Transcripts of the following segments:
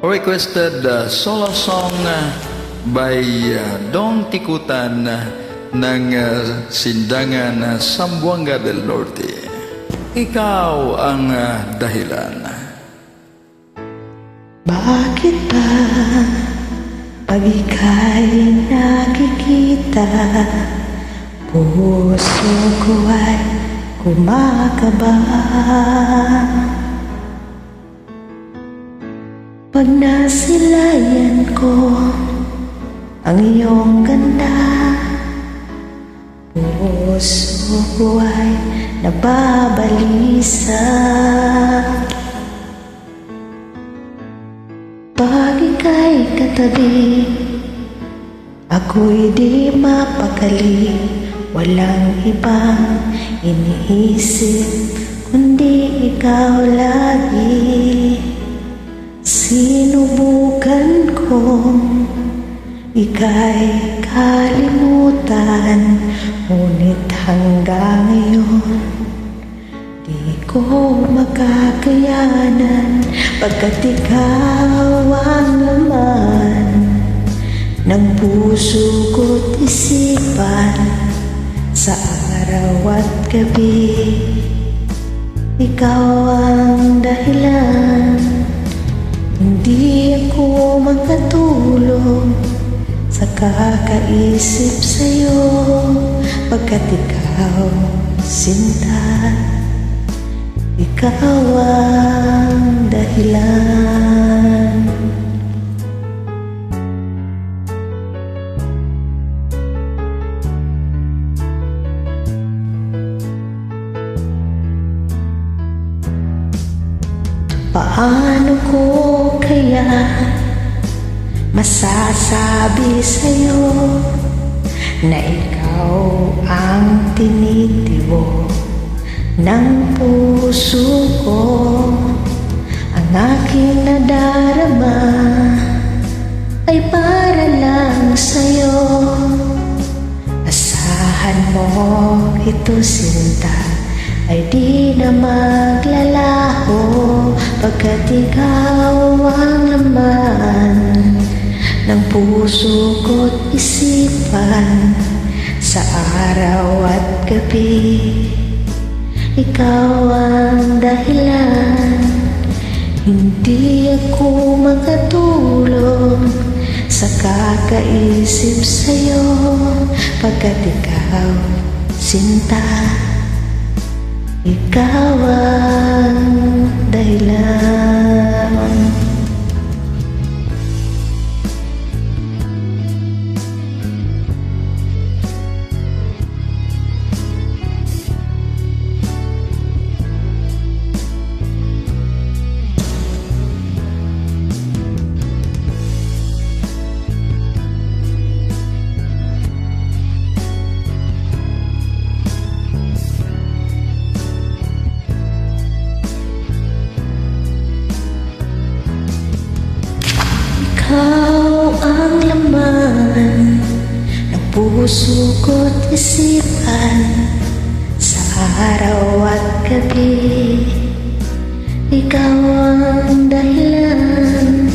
requested solo song by Don Tikutan ng Sindangan Sambuanga del Norte. Ikaw ang dahilan. Bakit ba pag ika'y nakikita, puso ko ay kumakaba? Pag nasilayan ko ang iyong ganda, puso ko ay nababalisa. Pag ika'y katabi, ako'y di mapakali. Walang ibang iniisip kundi ikaw lagi. Sinubukan kong ika'y kalimutan, ngunit hanggang ngayon di ko makakayanan, pagkat ikaw ang laman ng puso ko't isipan. Sa araw at gabi, ikaw ang dahilan. Hindi ako makatulog sa kakaisip sa'yo, pagkat ikaw, sinta, ikaw ang dahilan. Paano ko kaya masasabi sa'yo na ikaw ang tinitibo ng puso ko? Ang aking nadarama ay para lang sa'yo. Asahan mo ito, sinta, ay di na maglalaho, pagkat ikaw ang laman ng puso ko't isipan. Sa araw at gabi, ikaw ang dahilan. Hindi ako makatulog sa kakaisip sa'yo, pagkat ikaw, sinta, ikaw ang dahilan. Ikaw ang laman ng puso ko't isipan. Sa araw at gabi, ikaw ang dahilan.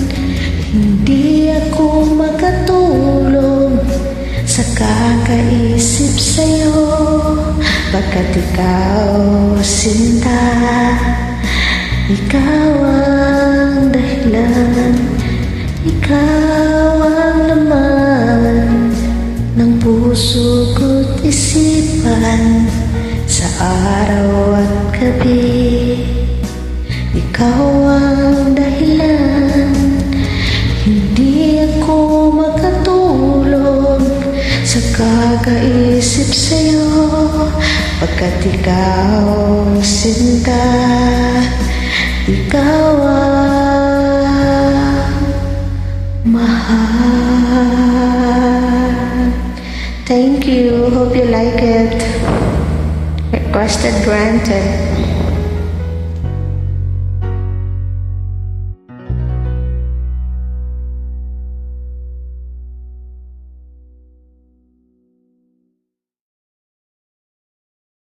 Hindi ako makatulog sa kakaisip sa'yo, pagkat ikaw, sinta, ikaw ang dahilan. Ikaw ang laman ng puso ko't isipan. Sa araw at gabi, ikaw ang dahilan. Hindi ako makatulog sa kakaisip sa'yo, pagkat ikaw, sinta, ikaw ang mahal. Thank you. Hope you like it. Requested granted.